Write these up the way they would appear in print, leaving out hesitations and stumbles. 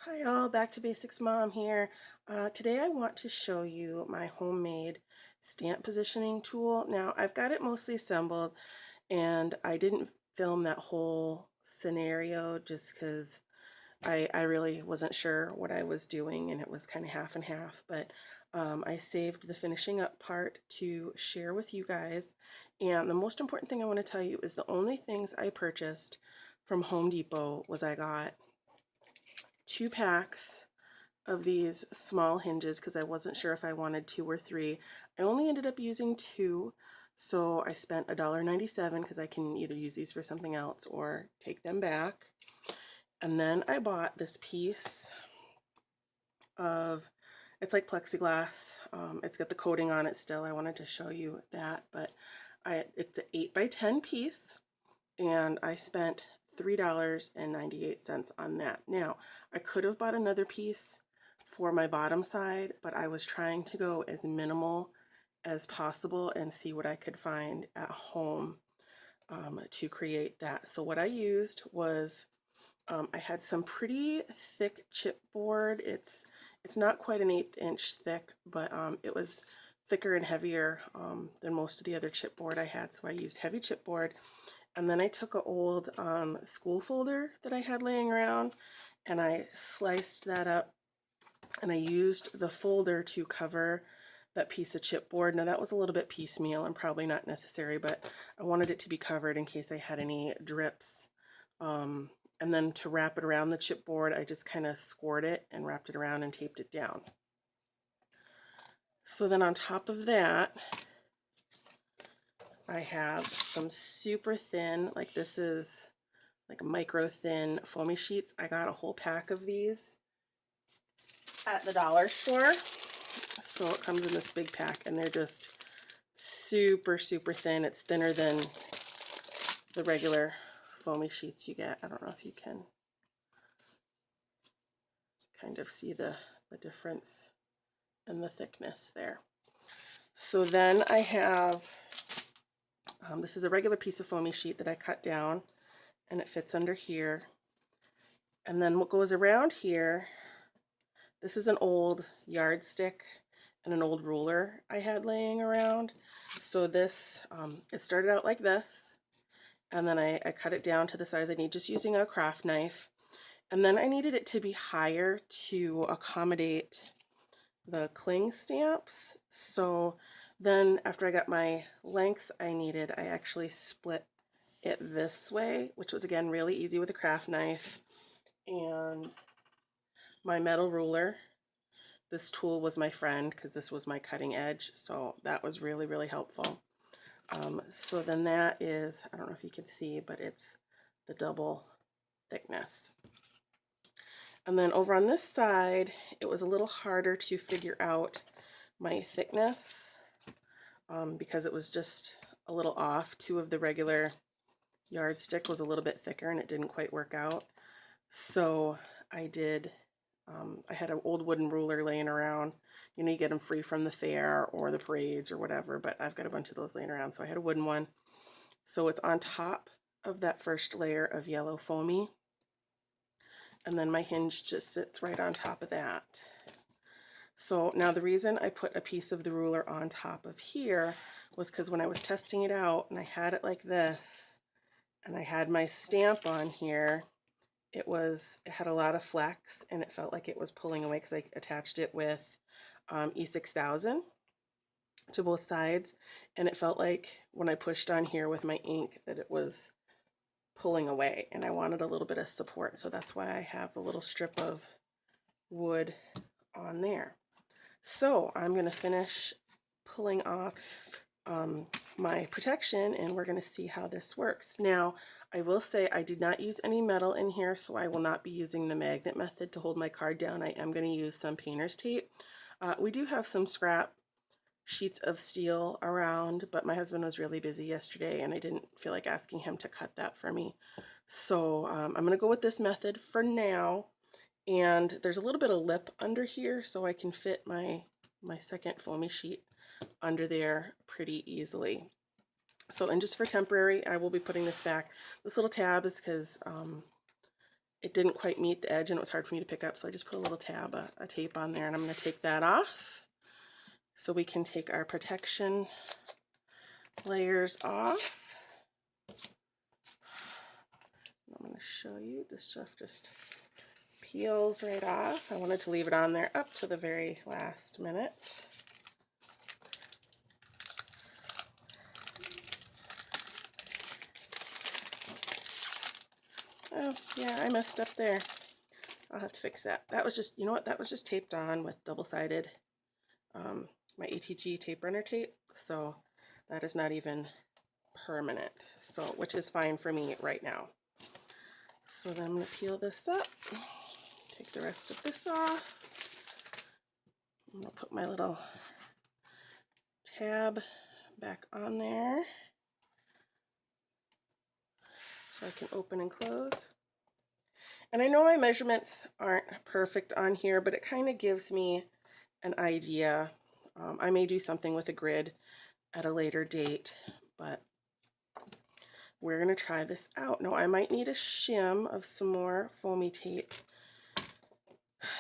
Hi all, back to Basics Mom here. Today I want to show you my homemade stamp positioning tool. Now I've got it mostly assembled and I didn't film that whole scenario just because I really wasn't sure what I was doing and it was kind of half and half, but I saved the finishing up part to share with you guys. And the most important thing I want to tell you is the only things I purchased from Home Depot was I got 2 packs of these small hinges because I wasn't sure if I wanted 2 or 3. I only ended up using 2, so I spent $1.97 because I can either use these for something else or take them back. And then I bought this piece of, it's like plexiglass. It's got the coating on it still. I wanted to show you that, but it's an 8x10 piece, and I spent $3.98 on that. Now, I could have bought another piece for my bottom side, but I was trying to go as minimal as possible and see what I could find at home to create that. So what I used was I had some pretty thick chipboard. It's not quite an 1/8 inch thick, but it was thicker and heavier than most of the other chipboard I had, so I used heavy chipboard. And then I took an old school folder that I had laying around and I sliced that up and I used the folder to cover that piece of chipboard. Now that was a little bit piecemeal and probably not necessary, but I wanted it to be covered in case I had any drips. And then to wrap it around the chipboard, I just kind of scored it and wrapped it around and taped it down. So then on top of that, I have some super thin, like this is like micro thin foamy sheets. I got a whole pack of these at the dollar store. So it comes in this big pack and they're just super thin. It's thinner than the regular foamy sheets you get. I don't know if you can kind of see the difference in the thickness there. So then I have, this is a regular piece of foamy sheet that I cut down and it fits under here. And then what goes around here, this is an old yardstick and an old ruler I had laying around. So this, it started out like this, and then I cut it down to the size I need just using a craft knife. And then I needed it to be higher to accommodate the cling stamps. So then after I got my lengths I needed, I actually split it this way, which was again really easy with a craft knife. And my metal ruler, this tool was my friend because this was my cutting edge, so that was really helpful. So then that is, I don't know if you can see, but it's the double thickness. And then over on this side, it was a little harder to figure out my thickness because it was just a little off. 2 of the regular yardstick was a little bit thicker and it didn't quite work out. So I did, I had an old wooden ruler laying around. You know, you get them free from the fair or the parades or whatever, but I've got a bunch of those laying around, so I had a wooden one. So it's on top of that first layer of yellow foamy, and then my hinge just sits right on top of that. So now the reason I put a piece of the ruler on top of here was because when I was testing it out and I had it like this and I had my stamp on here, it had a lot of flex and it felt like it was pulling away because I attached it with E6000 to both sides, and it felt like when I pushed on here with my ink that it was pulling away, and I wanted a little bit of support, so that's why I have the little strip of wood on there. So I'm going to finish pulling off my protection and we're going to see how this works. Now I will say I did not use any metal in here, so I will not be using the magnet method to hold my card down. I am going to use some painter's tape. We do have some scrap sheets of steel around, but my husband was really busy yesterday and I didn't feel like asking him to cut that for me. So I'm going to go with this method for now. And there's a little bit of lip under here, so I can fit my second foamy sheet under there pretty easily. So, and just for temporary, I will be putting this back. This little tab is because it didn't quite meet the edge and it was hard for me to pick up, so I just put a little tab of tape on there, and I'm going to take that off so we can take our protection layers off. I'm going to show you, this stuff just peels right off. I wanted to leave it on there up to the very last minute. Oh, yeah, I messed up there. I'll have to fix that. That was just, you know what, that was just taped on with double-sided, my ATG tape runner tape, so that is not even permanent, so, which is fine for me right now. So then I'm going to peel this up, take the rest of this off. I'm going to put my little tab back on there so I can open and close. And I know my measurements aren't perfect on here, but it kind of gives me an idea. I may do something with a grid at a later date, but we're going to try this out. Now, I might need a shim of some more foamy tape.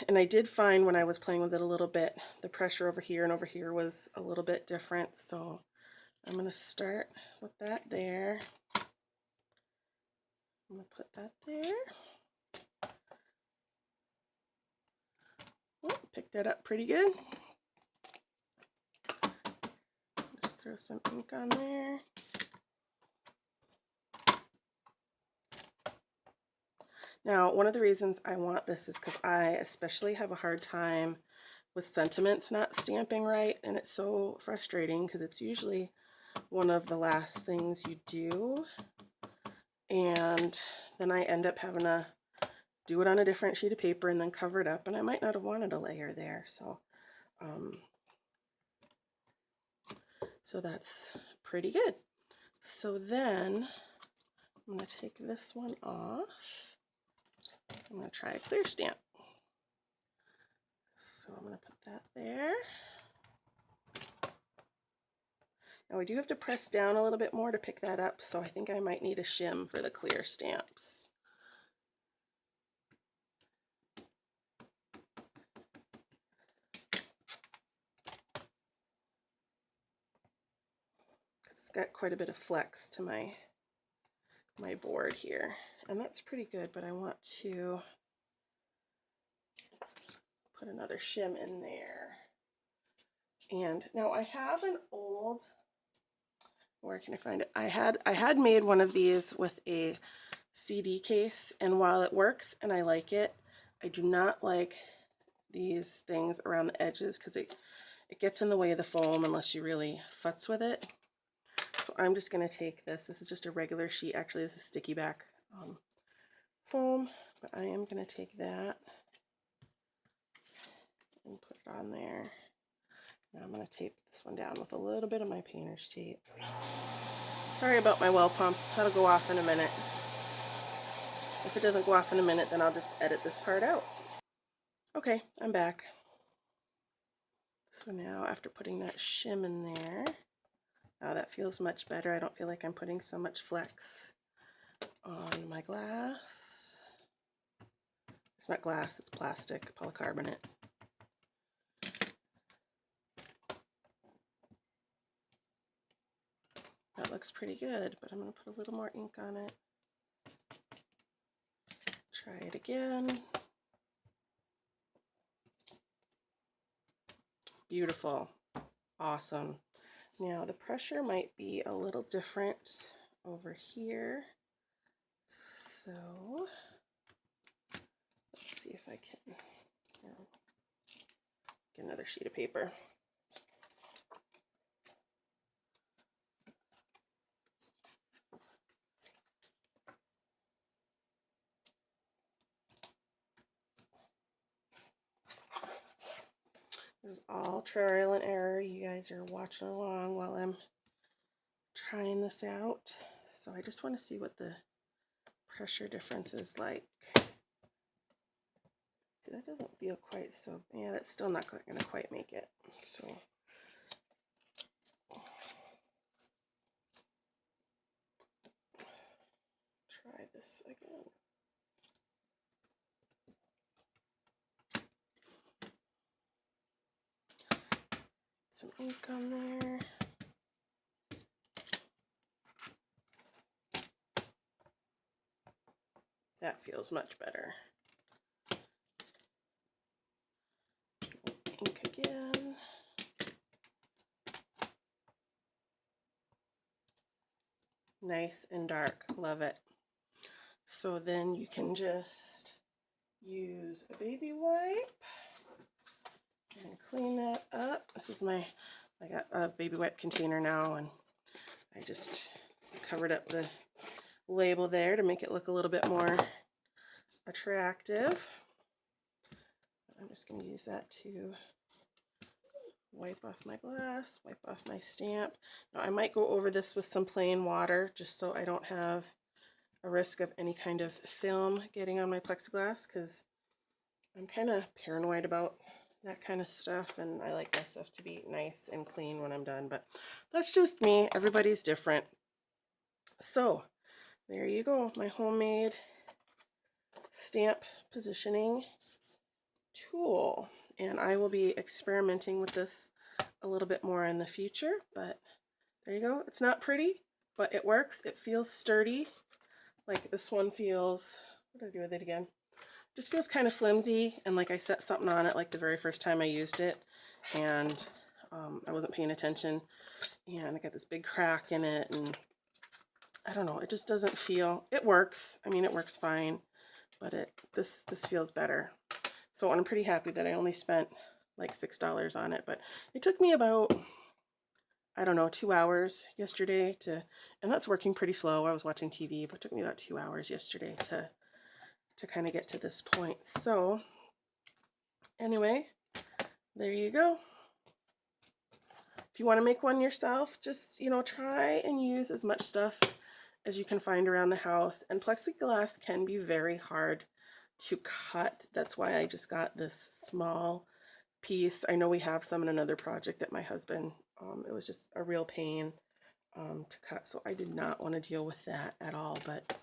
And I did find when I was playing with it a little bit, the pressure over here and over here was a little bit different. So I'm going to start with that there. I'm going to put that there. Oh, pick that up pretty good. Just throw some ink on there. Now, one of the reasons I want this is because I especially have a hard time with sentiments not stamping right, and it's so frustrating because it's usually one of the last things you do, and then I end up having to do it on a different sheet of paper and then cover it up, and I might not have wanted a layer there, so that's pretty good. So then I'm going to take this one off. I'm going to try a clear stamp. So I'm going to put that there. Now I do have to press down a little bit more to pick that up, so I think I might need a shim for the clear stamps. It's got quite a bit of flex to my board here, and that's pretty good, but I want to put another shim in there. And now I have an old, where can I find it? I had made one of these with a CD case, and while it works and I like it, I do not like these things around the edges because it gets in the way of the foam unless you really futz with it. So I'm just going to take this. This is just a regular sheet. Actually, this is sticky back foam, but I am going to take that and put it on there. Now I'm going to tape this one down with a little bit of my painter's tape. Sorry about my well pump. That'll go off in a minute. If it doesn't go off in a minute, then I'll just edit this part out. Okay, I'm back. So now after putting that shim in there, now that feels much better. I don't feel like I'm putting so much flex on my glass. It's not glass, it's plastic, polycarbonate. That looks pretty good, but I'm going to put a little more ink on it. Try it again. Beautiful. Awesome. Now the pressure might be a little different over here. So let's see if I can get another sheet of paper. This is all trial and error. You guys are watching along while I'm trying this out. So I just want to see what the pressure difference is like. See, that doesn't feel quite so, yeah, that's still not going to quite make it. So try this again. ink on there. That feels much better. Ink again. Nice and dark, love it. So then you can just use a baby wipe and clean that up. This is I got a baby wipe container now, and I just covered up the label there to make it look a little bit more attractive. I'm just going to use that to wipe off my glass, wipe off my stamp. Now I might go over this with some plain water just so I don't have a risk of any kind of film getting on my plexiglass, because I'm kind of paranoid about that kind of stuff, and I like my stuff to be nice and clean when I'm done, but that's just me. Everybody's different. So there you go, my homemade stamp positioning tool, and I will be experimenting with this a little bit more in the future, but there you go. It's not pretty, but it works. It feels sturdy. Like this one feels, what did I do with it again? Just feels kind of flimsy, and like I set something on it like the very first time I used it, and I wasn't paying attention, and I got this big crack in it, and I don't know, it just doesn't feel, it works. I mean, it works fine, but this feels better. So I'm pretty happy that I only spent like $6 on it, but it took me about, I don't know, 2 hours yesterday and that's working pretty slow. I was watching TV, but it took me about 2 hours yesterday to kind of get to this point. So anyway, there you go. If you want to make one yourself, just, try and use as much stuff as you can find around the house. And plexiglass can be very hard to cut. That's why I just got this small piece. I know we have some in another project that my husband, it was just a real pain to cut, so I did not want to deal with that at all. But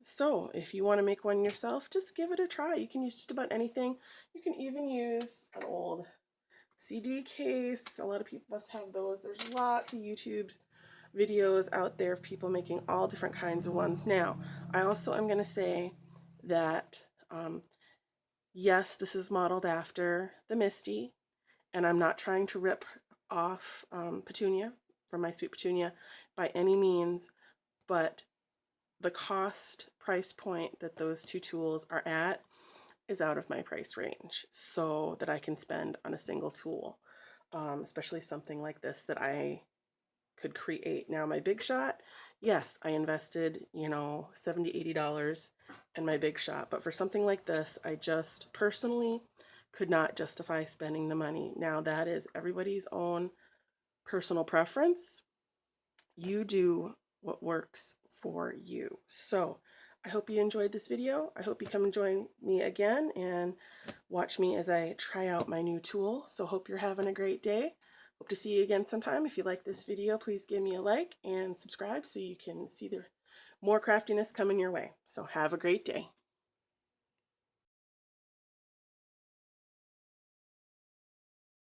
so if you want to make one yourself, just give it a try. You can use just about anything. You can even use an old CD case. A lot of people must have those. There's lots of YouTube videos out there of people making all different kinds of ones. Now, I also am going to say that yes, this is modeled after the Misty, and I'm not trying to rip off Petunia from My Sweet Petunia by any means, but the cost price point that those two tools are at is out of my price range, so that I can spend on a single tool, especially something like this that I could create. Now my Big Shot, yes, I invested, $70, $80 in my Big Shot, but for something like this, I just personally could not justify spending the money. Now that is everybody's own personal preference. You do what works for you. So I hope you enjoyed this video. I hope you come and join me again and watch me as I try out my new tool. So hope you're having a great day. Hope to see you again sometime. If you like this video, please give me a like and subscribe so you can see the more craftiness coming your way. So have a great day.